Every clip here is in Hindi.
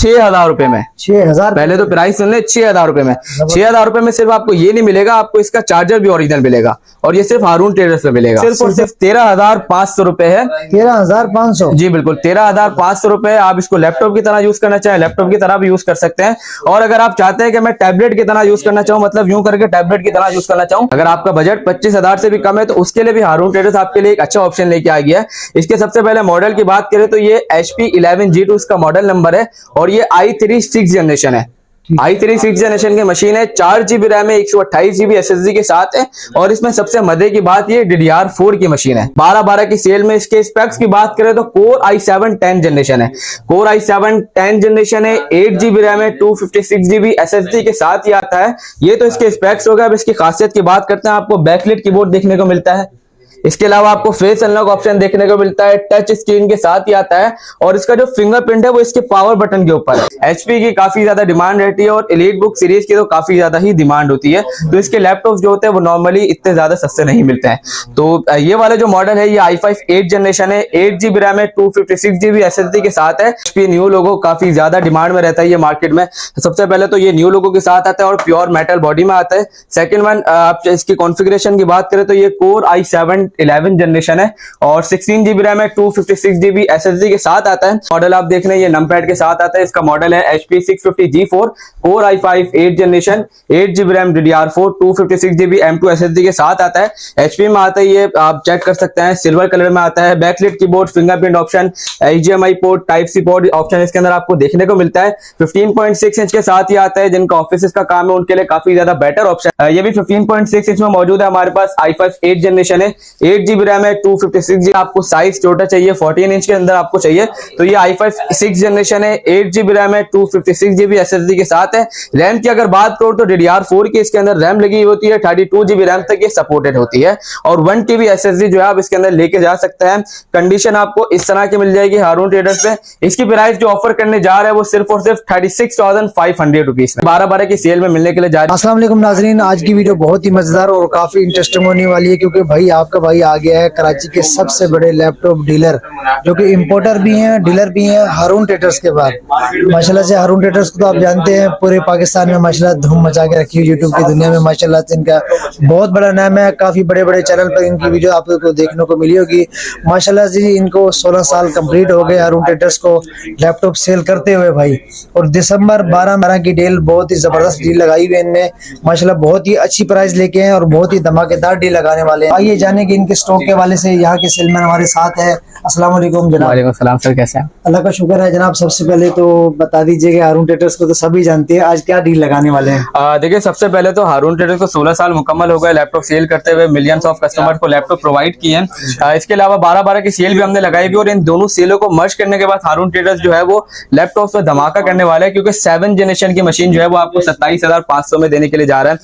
₹6000 में। 6000 पहले तो प्राइस सुन ले, ₹6000 में। ₹6000 में सिर्फ आपको ये नहीं मिलेगा, आपको इसका चार्जर भी ओरिजिनल मिलेगा और ये सिर्फ हारून ट्रेडर्स में मिलेगा। सिर्फ और सिर्फ ₹13,500 है। 13,500 जी बिल्कुल, ₹13,500। आप इसको लैपटॉप की तरह यूज करना चाहें, लैपटॉप की तरह भी यूज कर सकते हैं। और अगर आप चाहते हैं कि मैं टैबलेट की तरह यूज करना चाहूँ, मतलब यूं करके टैबलेट की तरह यूज करना चाहूँ, अगर आपका बजट 25,000 से भी कम है, तो उसके लिए भी हारून ट्रेडर्स आपके लिए एक अच्छा ऑप्शन लेके आ गया है। इसके सबसे पहले मॉडल की बात करें तो ये HP 11G2 इसका मॉडल नंबर है और ये i3 6th जनरेशन है। i3 6th जनरेशन की मशीन है। 4GB रैम है, 128GB SSD के साथ है। और इसमें सबसे मजे की बात ये DDR4 की मशीन है। 12/12 की सेल में इसके स्पेक्स की बात करें तो Core i7 10th जनरेशन है। Core i7 10th जनरेशन है, 8GB रैम है, 256GB SSD के साथ ही आता है। ये तो इसके स्पेक्स हो गए। अब इसकी खासियत की बात करते हैं। आपको बैकलाइट कीबोर्ड देखने को मिलता है। इसके अलावा आपको फेस अनलॉक ऑप्शन देखने को मिलता है, टच स्क्रीन के साथ ही आता है। और इसका जो फिंगरप्रिंट है वो इसके पावर बटन के ऊपर है। HP की काफी ज्यादा डिमांड रहती है और एलीट बुक सीरीज की तो काफी ज्यादा ही डिमांड होती है। तो इसके लैपटॉप जो होते हैं वो नॉर्मली इतने ज्यादा सस्ते नहीं मिलते हैं। तो ये वाला जो मॉडल है ये i5 8th जनरेशन है, 8GB रैम है, 256GB SSD के साथ है। HP न्यू लोगो काफी ज्यादा डिमांड में रहता है ये मार्केट में। सबसे पहले तो ये न्यू लोगो के साथ आता है और प्योर मेटल बॉडी में आता है। सेकंड वन, आप इसकी कॉन्फ़िगरेशन की बात करें तो ये Core i7 11th जनरेशन है और 16GB रैम है, 256GB SSD के साथ आता है। मॉडल आप देख रहे हैं ये नंपैड के साथ आता है। इसका मॉडल है HP 650G4, Core i5 8th generation, 8GB RAM, DDR4, 256GB M2 SSD के साथ आता है। HP में आता है ये, आप चेक कर सकते हैं, सिल्वर कलर में आता है। Backlight keyboard, fingerprint option, HDMI port, Type-C port option इसके अंदर आपको देखने को मिलता है। 15.6 इंच के साथ ही आता है। जिनका ऑफिस का काम है उनके लिए काफी ज्यादा बेटर ऑप्शन। ये भी 15.6 इंच में मौजूद है हमारे पास। i5 8th जनरेशन है, 8GB रैम है, 256GB। आपको साइज छोटा चाहिए, 14 इंच के अंदर आपको चाहिए तो ये i5 6th जनरेशन है, 8GB रैम है, 256GB SSD के साथ है। रैम की अगर बात करो तो DDR4 की इसके अंदर रैम लगी होती है। 32GB रैम तक ये सपोर्टेड होती है और 1TB SSD जो है आप इसके अंदर लेके जा सकते हैं। कंडीशन आपको इस तरह की मिल जाएगी हारून ट्रेडर्स में। इसकी प्राइस जो ऑफर करने जा रहा है वो सिर्फ और सिर्फ 36,500 रुपीज में 12/12 की सेल में मिलने के लिए जा रही है। अस्सलाम वालेकुम नाजरीन, आज की वीडियो बहुत ही मजेदार और काफी इंटरेस्टिंग होने वाली है क्योंकि भाई आपका भाई आ गया है कराची के सबसे बड़े लैपटॉप डीलर, जो कि इंपोर्टर भी हैं, डीलर भी हैं, हारून ट्रेडर्स के बाद। माशाल्लाह से हारून ट्रेडर्स को तो आप जानते हैं पूरे पाकिस्तान में माशाल्लाह धूम मचा के रखी है। यूट्यूब की दुनिया में माशाल्लाह से इनका बहुत बड़ा नाम है। काफी बड़े बड़े चैनल पर इनकी वीडियो आपको देखने को मिली होगी। माशाल्लाह जी इनको 16 साल कंप्लीट हो गए हारून ट्रेडर्स को लैपटॉप सेल करते हुए भाई। और दिसंबर 12 की डील, बहुत ही जबरदस्त डील लगाई हुई इनने माशाल्लाह। बहुत ही अच्छी प्राइस लेके हैं और बहुत ही धमाकेदार डील लगाने वाले हैं। आइए जाने कि इनके स्टॉक के वाले से यहाँ के सेलमैन हमारे साथ है। अस्सलाम वालेकुम जनाब। वालेकुम सलाम सर, कैसे हैं? अल्लाह का शुक्र है जनाब। सबसे पहले तो बता दीजिएगा, हारून ट्रेडर्स को तो सभी जानते हैं, आज क्या डील लगाने वाले हैं? देखिए सबसे पहले तो हारून ट्रेडर्स को 16 साल मुकम्मल हो गए लैपटॉप सेल करते हुए। मिलियंस ऑफ कस्टमर को लैपटॉप प्रोवाइड किए हैं। इसके अलावा 12/12 की सेल भी हमने लगाई हुई और इन दोनों सेलों को मर्ज करने के बाद हारून ट्रेडर्स जो है वो लैपटॉप में धमाका करने वाला है, क्योंकि 7th जनरेशन की मशीन जो है वो आपको 27,500 में देने के लिए जा रहा है।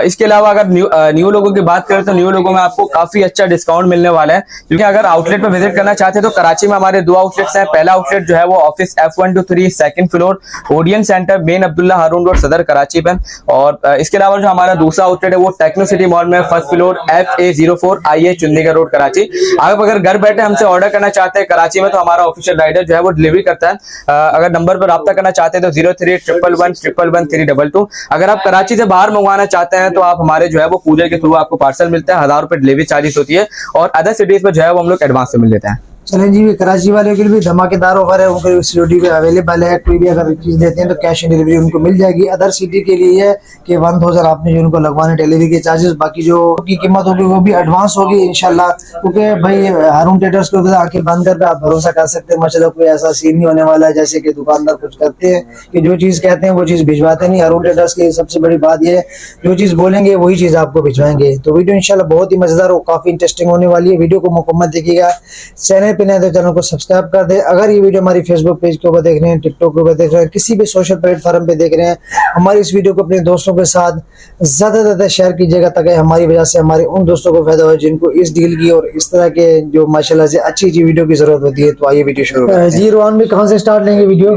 इसके अलावा अगर न्यू लोगों की बात करें तो न्यू लोगों में आपको काफी अच्छा डिस्काउंट मिलने वाला है, क्योंकि अगर आउटलेट पर विजिट करना चाहते हैं तो कराची में हमारे 2 आउटलेट्स हैं। पहला आउटलेट जो है वो office F123 2nd floor Odeon centre main Abdullah Haroon road Saddar Karachi पे। और इसके अलावा जो हमारा दूसरा आउटलेट है वो टेक्नो सिटी मॉल में 1st floor FA04 IA Chundrigar road Karachi. आप अगर घर बैठे हमसे ऑर्डर करना चाहते हैं कराची में तो हमारा ऑफिशियल राइडर जो है वो डिलीवरी करता है। अगर नंबर पर रब्ता करना चाहते हैं तो 0311111132। अगर आप कराची से बाहर मंगवाना चाहते हैं तो आप हमारे जो है वो कूरियर के थ्रू आपको पार्सल मिलता है। 1000 रुपए डिलीवरी चार्जेस होती है और अदर सिटीज में जो है वो हम लोग एडवांस में मिल लेते हैं। चलें जी, कराची वाले के लिए भी धमाकेदार ऑफर है, उनके सिक्योरिटी पे अवेलेबल है। कोई भी अगर चीज देते हैं तो कैश ऑन डिलीवरी उनको मिल जाएगी। अदर सिटी के लिए है कि 1000 आपने जो उनको लगवाने डिलीवरी के चार्जेस, बाकी जो की कीमत होगी वो भी एडवांस होगी इंशाल्लाह। क्योंकि भाई हारून ट्रेडर्स को आंखें बंद करके आप भरोसा कर सकते हैं। माशाल्लाह कोई ऐसा सीन नहीं होने वाला है जैसे कि दुकानदार कुछ करते हैं कि जो चीज कहते हैं वो चीज भिजवाते नहीं। हारून ट्रेडर्स की सबसे बड़ी बात यह है जो चीज बोलेंगे वही चीज आपको भिजवाएंगे। तो वीडियो इंशाल्लाह बहुत ही मजेदार और काफी इंटरेस्टिंग होने वाली है। वीडियो को मुकम्मल देखिएगा। चैनल पे नए तो चैनल को सब्सक्राइब कर दे। अगर ये वीडियो हमारी फेसबुक पेज के ऊपर देख रहे हैं, टिकटॉक के ऊपर देख रहे हैं, किसी भी सोशल प्लेटफॉर्म पे देख रहे हैं, हमारी इस वीडियो को अपने दोस्तों के साथ ज्यादा से ज्यादा शेयर कीजिएगा ताकि हमारी वजह से हमारे उन दोस्तों को फायदा हो जिनको इस डील की और इस तरह के जो माशाल्लाह से अच्छी वीडियो की जरूरत होती है। तो आइए वीडियो शुरू करते हैं। जी रोहान भी कहाँ से स्टार्ट लेंगे वीडियो?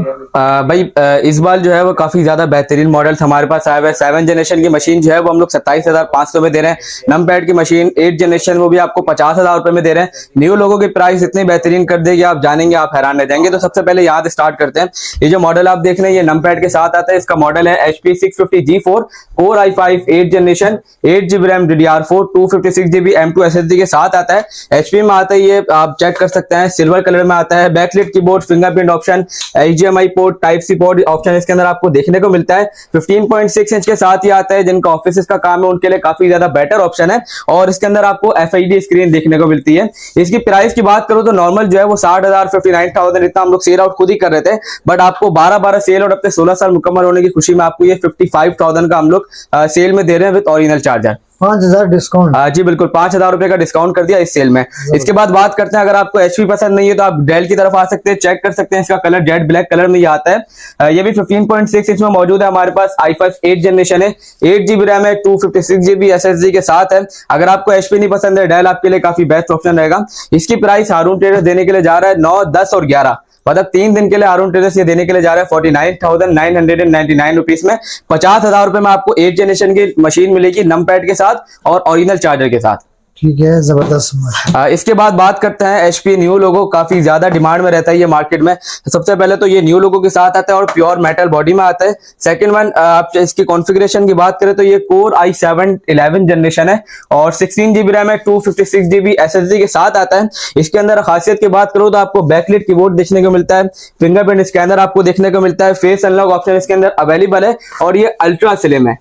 भाई इस बार जो है वो काफी ज्यादा बेहतरीन मॉडल्स हमारे पास आए हुए हैं। 7th जनरेशन की मशीन जो है वो हम लोग 27,500 में दे रहे हैं। नमपैड की मशीन 8th जनरेशन वो भी आपको 50,000 रुपए में दे रहे हैं। न्यू लोगों की प्राइस इतनी बेहतरीन कर देगी, आप जानेंगे, आप हैरान रह जाएंगे। तो सबसे पहले यहाँ से स्टार्ट करते हैं। ये जो मॉडल आप देख रहे हैं ये नमपैड के साथ आता है। इसका मॉडल है HP 650G4 Core i5 8 generation, 8GB RAM DDR4 256GB M2 SSD के साथ आता है। HP में आता है, ये आप चेक कर सकते हैं, सिल्वर कलर में आता है। Backlit keyboard, fingerprint option, HDMI port, type C port option इसके अंदर आपको देखने को मिलता है। 15.6 इंच के साथ ही आता है। जिनका ऑफिस का काम है उनके लिए काफी ज्यादा बेटर ऑप्शन है। और इसके अंदर आपको FHD स्क्रीन देखने को मिलती है। इसकी प्राइस की बात करो तो नॉर्मल जो है वो 60,000 59,000 इतना हम लोग सेल आउट खुद ही कर रहे थे, बट आपको 12 सेल आउट अपने 16 साल मुकम्मल होने की खुशी में आपको ये 55,000 का हम लोग सेल में दे रहे हैं विद ओरिजिनल चार्जर। 5,000 डिस्काउंट। जी बिल्कुल, 5,000 रुपए का डिस्काउंट कर दिया इस सेल में। इसके बाद बात करते हैं, अगर आपको HP पसंद नहीं है तो आप डेल की तरफ आ सकते हैं, चेक कर सकते हैं। इसका कलर जेट ब्लैक कलर में ये आता है। ये भी 15.6 इंच में मौजूद है हमारे पास। i5 8 जनरेशन है, 8GB रैम है, 256GB SSD के साथ है। अगर आपको HP नहीं पसंद है, डेल आपके लिए काफी बेस्ट ऑप्शन रहेगा। इसकी प्राइस हारून ट्रेडर्स देने के लिए जा रहा है 9, 10 और 11, मतलब 3 दिन के लिए हारून ट्रेडर्स ये देने के लिए जा रहा है 49,999 रुपीस में। 50,000 रुपए में आपको 8 जनरेशन की मशीन मिलेगी नमपैड के साथ और ओरिजिनल चार्जर के साथ। ठीक है, जबरदस्त। इसके बाद बात करते हैं HP न्यू लोगो, काफी ज्यादा डिमांड में रहता है ये मार्केट में। सबसे पहले तो ये न्यू लोगो के साथ आता है और प्योर मेटल बॉडी में आता है। सेकंड वन, आप इसकी कॉन्फ़िगरेशन की बात करें तो ये Core i7 11 जनरेशन है और 16GB रैम है, 256GB SSD के साथ आता है। इसके अंदर खासियत की बात करूं तो आपको बैकलिट कीबोर्ड देखने को मिलता है, फिंगरप्रिंट स्कैनर आपको देखने को मिलता है, फेस अनलॉक ऑप्शन इसके अंदर अवेलेबल है और ये अल्ट्रा स्लिम है,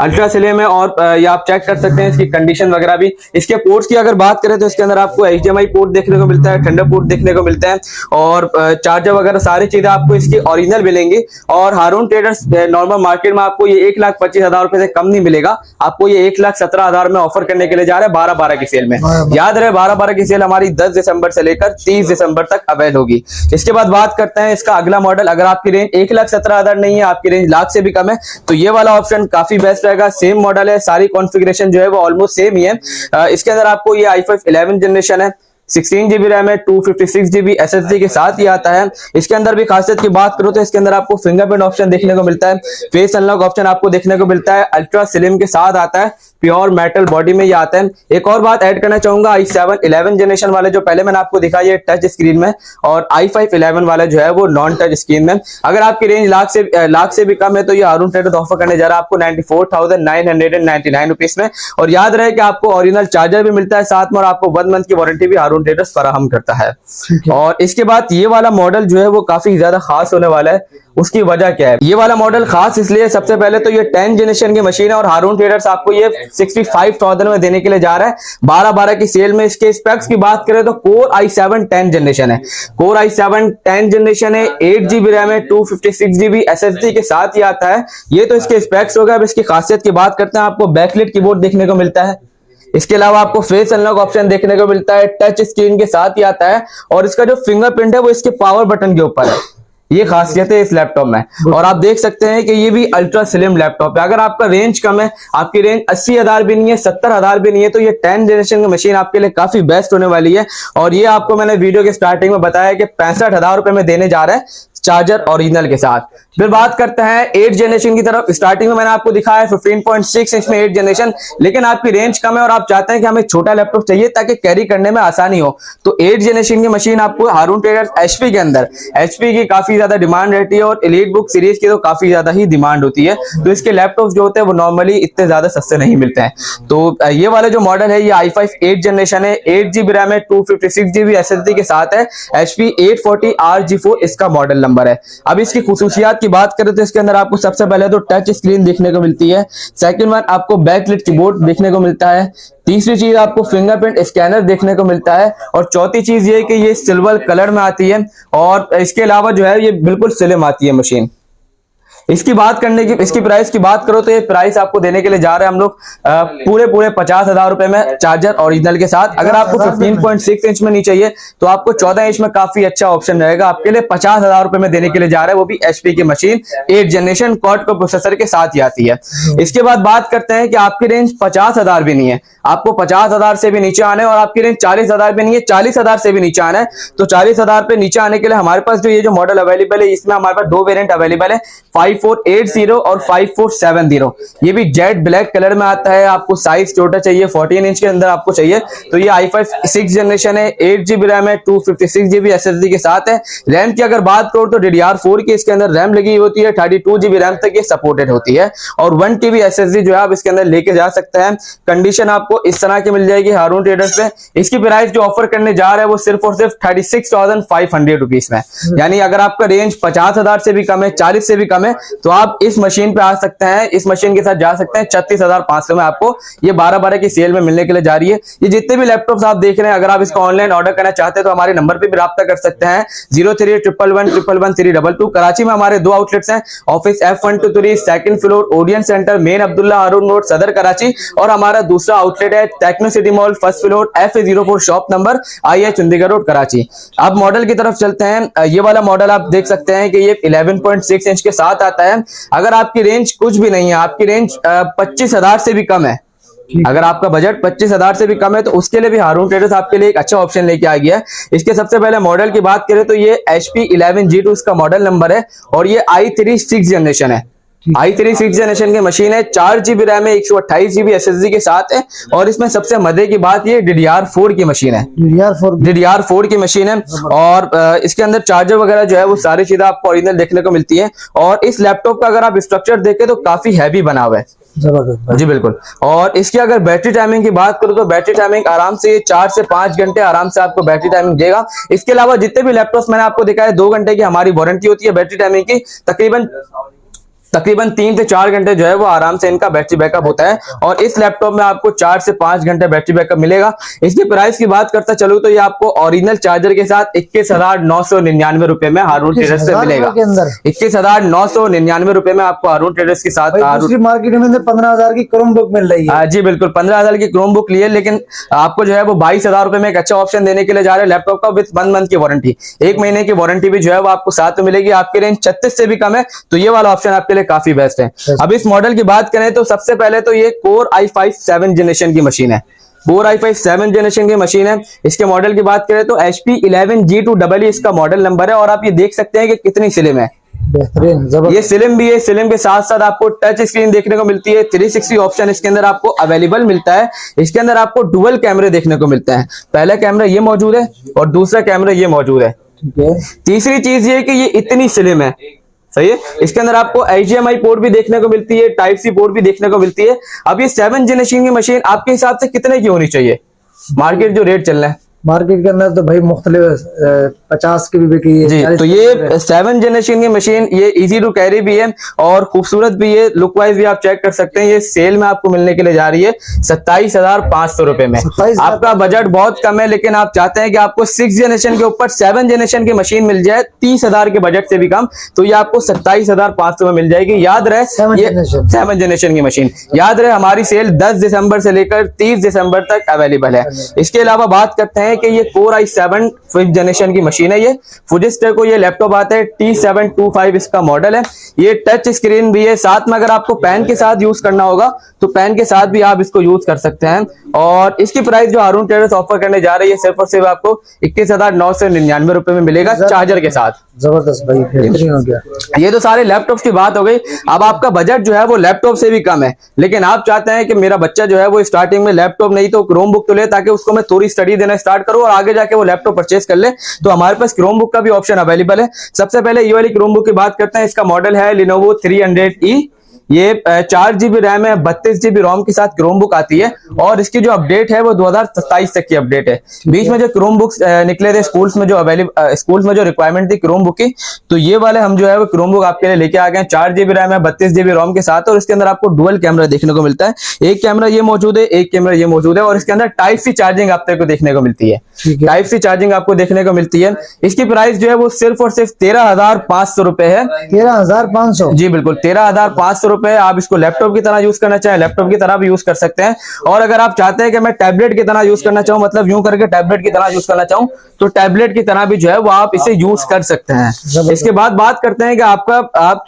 अल्ट्रा स्लिम है। और ये आप चेक कर सकते हैं इसकी कंडीशन वगैरह भी। इसके पोर्ट्स की अगर बात करें तो इसके अंदर आपको HDMI पोर्ट देखने को मिलता है, थंडर पोर्ट देखने को मिलता है और चार्जर वगैरह सारी चीजें आपको इसकी ओरिजिनल मिलेंगी। और हारून ट्रेडर्स नॉर्मल मार्केट में आपको ये 1,25,000 रुपए से कम नहीं मिलेगा, आपको ये 1,17,000 में ऑफर करने के लिए जा रहा है 12-12 की सेल में। याद रहे 12-12 की सेल हमारी 10 दिसंबर से लेकर 30 दिसंबर तक अवेल होगी। इसके बाद बात करते हैं इसका अगला मॉडल। अगर आपकी रेंज 1,17,000 नहीं है, आपकी रेंज लाख से भी कम है, तो ये वाला ऑप्शन काफी बेस्ट रहेगा। सेम मॉडल है, सारी कॉन्फ़िगरेशन जो है वो ऑलमोस्ट सेम ही है। इसके अंदर आपको ये i5 11 जनरेशन है, 16GB रैम है, 256GB SSD के साथ ही आता है। इसके अंदर भी खासियत की बात करो तो इसके अंदर आपको फिंगरप्रिंट ऑप्शन देखने को मिलता है, फेस अनलॉक ऑप्शन आपको देखने को मिलता है, अल्ट्रा स्लिम के साथ आता है, प्योर मेटल बॉडी में ये आता है। एक और बात ऐड करना चाहूंगा, i7 11 जनरेशन वाले जो पहले मैंने आपको दिखाया ये टच स्क्रीन में और i5 11 वाला जो है वो नॉन टच स्क्रीन में। अगर आपकी रेंज लाख से भी कम है तो ये हारून ट्रेडर्स ऑफर करने जा रहा है आपको 94,999 रुपीस में। और याद रहे कि आपको ओरिजिनल चार्जर भी मिलता है साथ में और आपको 1 मंथ की वारंटी भी हारून ट्रेडर्स फराहम करता है। और इसके बाद ये वाला मॉडल जो है वो काफी ज्यादा खास होने वाला है। उसकी वजह क्या है? ये वाला मॉडल खास इसलिए, सबसे पहले तो ये 10 जनरेशन की मशीन है और हारून ट्रेडर्स आपको ये 65,000 में देने के लिए जा रहा है 12-12 की सेल में। इसके स्पेक्स की बात करें तो Core i7 10 जनरेशन है, Core i7 10 जनरेशन है, 8GB रैम है, 256GB SSD के साथ ही आता है। ये तो इसके स्पेक्स हो गए। अब इसकी खासियत की बात करते हैं, आपको बैकलिट कीबोर्ड देखने को मिलता है, इसके अलावा आपको फेस अनलॉक ऑप्शन देखने को मिलता है, टच स्क्रीन के साथ ही आता है और इसका जो फिंगरप्रिंट है वो इसके पावर बटन के ऊपर है। ये खासियत है इस लैपटॉप में। और आप देख सकते हैं कि ये भी अल्ट्रा स्लिम लैपटॉप है। अगर आपका रेंज कम है, आपकी रेंज 80,000 भी नहीं है, 70,000 भी नहीं है, तो ये 10 जनरेशन की मशीन आपके लिए काफी बेस्ट होने वाली है। और ये आपको मैंने वीडियो के स्टार्टिंग में बताया कि 65,000 रुपए में देने जा रहा है चार्जर ओरिजिनल के साथ। फिर बात करते हैं 8 जनरेशन की तरफ। स्टार्टिंग में मैंने आपको दिखाया 15.6 इंच में 8 जनरेशन, लेकिन आपकी रेंज कम है और आप चाहते हैं कि हमें छोटा लैपटॉप चाहिए ताकि कैरी करने में आसानी हो, तो 8 जनरेशन की मशीन आपको हारून ट्रेडर्स HP के अंदर, HP की काफी ज्यादा डिमांड रहती है और एलीट बुक सीरीज की तो काफी ज्यादा ही डिमांड होती है, तो इसके लैपटॉप जो होते हैं वो नॉर्मली इतने ज्यादा सस्ते नहीं मिलते हैं। तो ये वाले जो मॉडल है ये i5 8 जनरेशन है, 8GB रैम है, 256GB SSD के साथ है, HP 840RG4 इसका मॉडल नंबर है। अब इसकी खुसूसियात की बात करें तो इसके अंदर आपको सबसे पहले तो टच स्क्रीन देखने को मिलती है, सेकंड वन आपको बैकलिट कीबोर्ड देखने को मिलता है, तीसरी चीज आपको फिंगरप्रिंट स्कैनर देखने को मिलता है और चौथी चीज ये कि ये सिल्वर कलर में आती है और इसके अलावा जो है ये बिल्कुल स्लिम आती है मशीन। इसकी प्राइस की बात करो तो ये प्राइस आपको देने के लिए जा रहे हैं हम लोग पूरे 50,000 रुपए में चार्जर ओरिजिनल के साथ। अगर आपको 15.6 इंच में नहीं चाहिए तो आपको 14 इंच में काफी अच्छा ऑप्शन रहेगा आपके लिए। 50,000 रुपए में देने के लिए जा रहे हैं, वो भी HP की machine 8 generation quad core processor के साथ ही आती है। इसके बाद बात करते हैं कि आपकी रेंज 50,000 भी नहीं है, आपको 50,000 से भी नीचे आना है और आपकी रेंज 40,000 भी नहीं है, 40,000 से भी नीचे आना है। तो 40,000 पे नीचे आने के लिए हमारे पास जो ये जो मॉडल अवेलेबल है इसमें हमारे पास 2 वेरिएंट अवेलेबल है, 5 5480 और 5470। ये भी जेट ब्लैक कलर में आता है। आपको साइज छोटा चाहिए, 14 इंच के अंदर आपको चाहिए तो ये i5 6 जनरेशन है, 8GB रैम है, 256GB SSD के साथ है। रैम की अगर बात करो तो DDR4 की इसके अंदर रैम लगी होती है, 32GB रैम तक ये सपोर्टेड होती है और 1TB SSD जो है आप इसके अंदर लेके जा सकते हैं। कंडीशन आपको इस तरह की मिल जाएगी हारून ट्रेडर्स पे। इसकी प्राइस जो ऑफर करने जा रहा है वो सिर्फ और सिर्फ 36,500 रुपीज में, यानी अगर आपका रेंज 50,000 से भी कम है, 40 से भी कम है तो आप इस मशीन पे आ सकते हैं, इस मशीन के साथ जा सकते हैं। 36,500 में आपको ये 12 की सेल में मिलने के लिए जा रही है। ये जितने भी लैपटॉप्स आप देख रहे हैं, अगर आप इसको ऑनलाइन ऑर्डर करना चाहते हैं तो हमारे नंबर पे भी राब्ता कर सकते हैं 0311111322। कराची में हमारे 2 आउटलेट्स हैं, office F123 second floor Odeon centre main Abdullah Haroon road Saddar Karachi, और हमारा दूसरा आउटलेट है techno city mall first floor F04 shop number IH Chundrigar road Karachi. अब मॉडल की तरफ चलते हैं। ये वाला मॉडल आप देख सकते हैं कि ये 11.6 इंच के साथ आता है। अगर आपकी रेंज कुछ भी नहीं है, आपकी रेंज 25,000 से भी कम है, अगर आपका बजट 25,000 से भी कम है तो उसके लिए भी हारून ट्रेडर्स आपके लिए एक अच्छा ऑप्शन लेके आ गया है। इसके सबसे पहले मॉडल की बात करें तो ये HP 11G2 इसका मॉडल नंबर है और ये i3 6 जनरेशन है। i3 6 जनरेशन की मशीन है, 4GB रैम है, 128GB SSD के साथ है और इसमें सबसे मजे की बात ये DDR4 की मशीन है। DDR4 की मशीन है और इसके अंदर चार्जर वगैरह जो है वो सारी चीजें आपको ओरिजिनल देखने को मिलती है। और इस लैपटॉप का अगर आप स्ट्रक्चर देखें तो काफी हैवी बना हुआ है, जबरदस्त जी बिल्कुल। और इसकी अगर बैटरी टाइमिंग की बात करूं तो बैटरी टाइमिंग आराम से 4 से 5 घंटे आराम से आपको बैटरी टाइमिंग देगा। इसके अलावा जितने भी लैपटॉप्स मैंने आपको दिखाए 2 घंटे की हमारी वारंटी होती है बैटरी टाइमिंग की, तकरीबन 3 से 4 घंटे जो है वो आराम से इनका बैटरी बैकअप होता है और इस लैपटॉप में आपको 4 से 5 घंटे बैटरी बैकअप मिलेगा। इसकी प्राइस की बात करता चलूं तो ये आपको ओरिजिनल चार्जर के साथ 21,999 रुपए में हारून ट्रेडर्स से मिलेगा। 21,999 रुपए में आपको हारून ट्रेडर्स के साथ। दूसरी मार्केट में 15,000 की क्रोमबुक मिल रही है। जी बिल्कुल, 15,000 की क्रोमबुक लिए, लेकिन आपको जो है वो 22,000 रुपए में एक अच्छा ऑप्शन देने के लिए जा रहे हैं लैपटॉप का विद 1 मंथ की वारंटी। 1 महीने की वारंटी भी जो है वो आपको साथ में मिलेगी। आपकी रेंज 36 से भी कम है तो ये वाला ऑप्शन आपके लिए काफी बेस्ट है। अब इस मॉडल की बात करें तो सबसे पहले तो ये कोर i5 7 जनरेशन की मशीन है, कोर i5 7 जनरेशन की मशीन है। इसके मॉडल की बात करें तो HP 11G2 इसका मॉडल नंबर है और आप ये देख सकते हैं कि कितनी स्लिम है, बेहतरीन। ये स्लिम भी है। स्लिम के साथ साथ आपको टच स्क्रीन देखने को मिलती है, 360 ऑप्शन इसके अंदर आपको अवेलेबल मिलता है। इसके अंदर आपको डुअल कैमरे देखने को मिलते हैं, पहला कैमरा ये मौजूद है और दूसरा कैमरा ये मौजूद है। ठीक है। तीसरी चीज ये कि ये इतनी स्लिम है, सही है। इसके अंदर आपको HDMI पोर्ट भी देखने को मिलती है, टाइप C पोर्ट भी देखने को मिलती है। अब ये 7 जनरेशन की मशीन आपके हिसाब से कितने की होनी चाहिए? मार्केट जो रेट चल रहा है मार्केट के अंदर तो भाई मुख्तलिफ 50 की भी बिकी है जी। तो ये 7 जनरेशन की मशीन ये इजी टू कैरी भी है और खूबसूरत भी है, लुक वाइज भी आप चेक कर सकते हैं। ये सेल में आपको मिलने के लिए जा रही है 27,500 रुपए में। आपका बजट बहुत कम है लेकिन आप चाहते हैं कि आपको 6 जनरेशन के ऊपर 7 जनरेशन की मशीन मिल जाए 30,000 के बजट से भी कम, तो ये आपको 27,500 में मिल जाएगी। याद रहे 7 जनरेशन की मशीन, याद रहे हमारी सेल 10 दिसंबर से लेकर 30 दिसंबर तक अवेलेबल है। इसके अलावा बात करते हैं कि ये कोर i7 5th जनरेशन की मशीन है। ये फुजिस्टर को ये लैपटॉप आता है, T725 इसका मॉडल है। ये टच स्क्रीन भी है, साथ में अगर आपको पेन के साथ यूज करना होगा तो पेन के साथ भी आप इसको यूज कर सकते हैं। और इसकी प्राइस जो हारून ट्रेडर्स ऑफर करने जा रही है सिर्फ और सिर्फ आपको 21,999 रुपए में मिलेगा चार्जर के साथ। जबरदस्त भाई, बेहतरीन हो गया। ये तो सारे लैपटॉप्स की बात हो गई। अब आपका बजट जो है वो लैपटॉप से भी कम है लेकिन आप चाहते हैं कि मेरा बच्चा जो है वो स्टार्टिंग में लैपटॉप नहीं तो क्रोम बुक तो ले ताकि उसको मैं थोड़ी स्टडी देना स्टार्ट करूं और आगे जाके वो लैपटॉप परचेज कर ले, तो हमारे पास क्रोम बुक का भी ऑप्शन अवेलेबल है। सबसे पहले ये वाली क्रोम बुक की बात करते हैं। इसका मॉडल है Lenovo 300E। ये 4GB रैम है, 32GB रोम के साथ क्रोम बुक आती है और इसकी जो अपडेट है वो 2027 तक की अपडेट है। बीच में जो क्रोम बुक्स निकले थे स्कूल्स में जो रिक्वायरमेंट थी क्रोम बुक की, तो ये वाले हम जो है वो क्रोम बुक आपके लिए लेके आ गए। 4GB रैम है, 32GB रोम के साथ और इसके अंदर आपको डुअल कैमरा देखने को मिलता है। एक कैमरा ये मौजूद है, एक कैमरा ये मौजूद है और इसके अंदर टाइप C चार्जिंग आपको देखने को मिलती है, टाइप C चार्जिंग आपको देखने को मिलती है। इसकी प्राइस जो है वो सिर्फ और सिर्फ 13,500 रुपए है। 13,500? जी बिल्कुल, 13,500 रुपए आप इसको लैपटॉप की तरह यूज करना चाहें लैपटॉप की तरह भी यूज कर सकते हैं। और अगर आप चाहते हैं कि मैं टैबलेट की तरह यूज करना चाहूँ, मतलब यूं करके टैबलेट की तरह यूज करना चाहूँ, तो टैबलेट की तरह भी जो है वो आप इसे यूज कर सकते हैं। इसके बाद बात करते हैं कि आप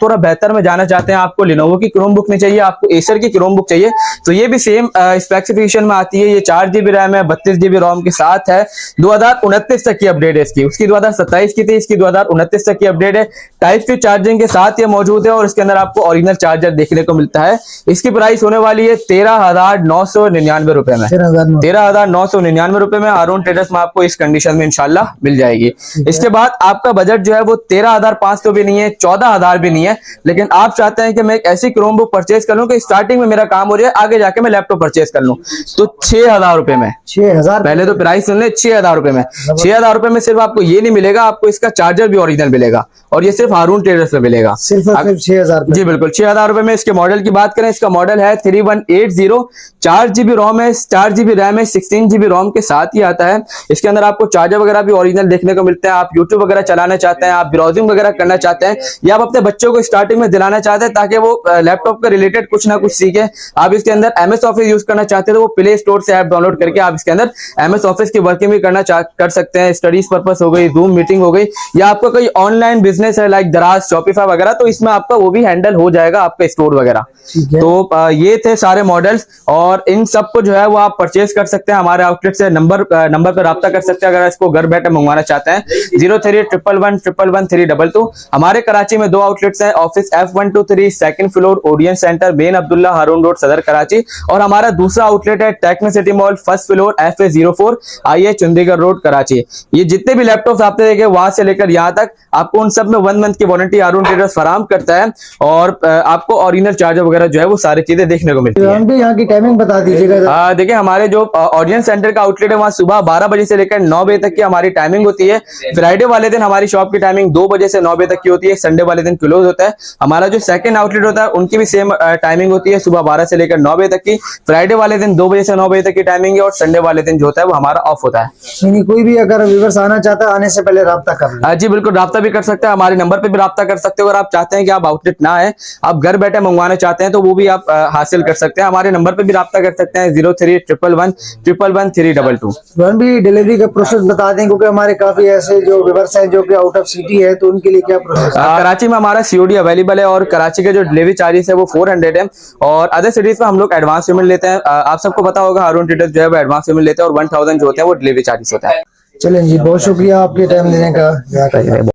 थोड़ा बेहतर में जाना चाहते हैं, आपको लिनोवो की क्रोमबुक नहीं चाहिए, आपको एसर की क्रोमबुक चाहिए, तो ये भी सेम स्पेसिफिकेशन में आती है। ये 4 GB रैम है, 32 GB रोम के साथ है। 2029 तक की अपडेट है इसकी, उसकी 2027 की थी, इसकी 2029 तक की अपडेट है। टाइप सी चार्जिंग के साथ ये मौजूद है और इसके अंदर आपको ओरिजिनल चार्जर देखने को मिलता है। इसकी प्राइस होने वाली है 13,999 रुपए में, 13,999 रुपए में हारून ट्रेडर्स में आपको इस कंडीशन में इंशाल्लाह मिल जाएगी। इसके बाद आपका बजट जो है वो 13,500 भी नहीं है, 14,000 भी नहीं है, लेकिन आप चाहते हैं कि मैं एक ऐसी क्रोमबुक परचेज कर लूं कि स्टार्टिंग में मेरा काम हो जाए, आगे जाके मैं लैपटॉप परचेज कर लूं, तो 6,000 रुपए में, 6,000 पहले तो प्राइस सुन ले, 6,000 रुपए में। 6,000 रुपए में सिर्फ आपको ये नहीं मिलेगा, आपको इसका चार्जर भी ओरिजिनल मिलेगा और ये सिर्फ हारून ट्रेडर्स में मिलेगा, सिर्फ 6,000। जी बिल्कुल 6,000 रुपए में। इसके मॉडल की बात करें, इसका मॉडल है 3180, 4 GB रोम है, 4 GB रैम है, 16 GB रोम के साथ ही आता है। इसके अंदर आपको चार्जर वगैरह भी ओरिजिनल देखने को मिलते हैं। आप यूट्यूब वगैरह चलाना चाहते हैं, आप ब्राउजिंग वगैरह करना चाहते हैं, या आप अपने बच्चों को स्टार्टिंग में दिलाना चाहते हैं ताकि वो लैपटॉप के रिलेटेड कुछ ना कुछ सीखे, आप इसके अंदर MS ऑफिस यूज करना चाहते हैं तो वो प्ले स्टोर से ऐप डाउनलोड करके आप इसके अंदर MS ऑफिस की वर्किंग भी कर सकते हैं। स्टडीज पर्पस हो गई, जूम मीटिंग हो गई, या आपका कोई ऑनलाइन बिजनेस है लाइक दराज, शॉपिफाई वगैरह, तो इसमें आपका वो भी हैंडल हो जाएगा, आपका स्टोर वगैरह। तो ये थे सारे मॉडल्स और इन सब को जो है वो आप परचेज कर सकते हैं हमारे आउटलेट से। नंबर पर राब्ता कर सकते हैं अगर इसको घर बैठे मंगवाना चाहते हैं। 0311111322। हमारे कराची में 2 आउटलेट्स हैं, office F123 second floor Odeon centre, main Abdullah Haroon road, Saddar Karachi, और हमारा दूसरा आउटलेट है techno city mall, first floor FA04 IA Chundrigar road Karachi. ये जितने भी लैपटॉप्स आपने देखे वहां से लेकर यहाँ तक आपको उन सब में 1 मंथ की वारंटी हारून ट्रेडर्स फराहम करता है और आपको ओरिजिनल चार्जर वगैरह जो है वो सारी चीजें देखने को मिलती है। यहाँ की टाइमिंग बता दीजिएगा। देखिए हमारे जो ऑडियन सेंटर का आउटलेट है वहाँ सुबह 12 बजे से लेकर 9 बजे तक की हमारी टाइमिंग होती है। फ्राइडे वाले दिन हमारी शॉप की टाइमिंग 2 बजे से 9 बजे तक की होती है, संडे वाले दिन क्लोज होता है। हमारा जो सेकंड आउटलेट होता है उनकी भी सेम टाइमिंग होती है, सुबह 12 से लेकर 9 बजे तक की। फ्राइडे वाले दिन 2 बजे से 9 बजे तक की टाइमिंग है और संडे वाले दिन जो होता है वो हमारा ऑफ होता है। यानी कोई भी अगर व्यूअर्स आना चाहता है आने से पहले राब्ता कर जी बिल्कुल, राब्ता भी कर सकते हैं, हमारे नंबर पे भी राब्ता कर सकते हो। अगर आप चाहते हैं कि आप आउटलेट ना है, आप घर बैठे मंगवाना चाहते हैं तो वो भी आप हासिल कर सकते हैं, हमारे नंबर पे भी राब्ता कर सकते हैं 0311111322। भी डिलीवरी का प्रोसेस बता दें क्योंकि हमारे काफी ऐसे जो व्यूअर्स हैं जो कि आउट ऑफ सिटी है, तो उनके लिए क्या प्रोसेस है? कराची में हमारा COD अवेलेबल है और कराची के जो डिलीवरी चार्जेस है वो 400 है और अदर सिटीज में हम लोग एडवांस पेमेंट लेते हैं। आप सबको पता होगा हारून ट्रेडर्स जो है वो एडवांस पेमेंट लेते हैं और 1000 जो होते हैं वो डिलीवरी चार्जेस होता है। चलें जी, बहुत शुक्रिया आपके टाइम देने का।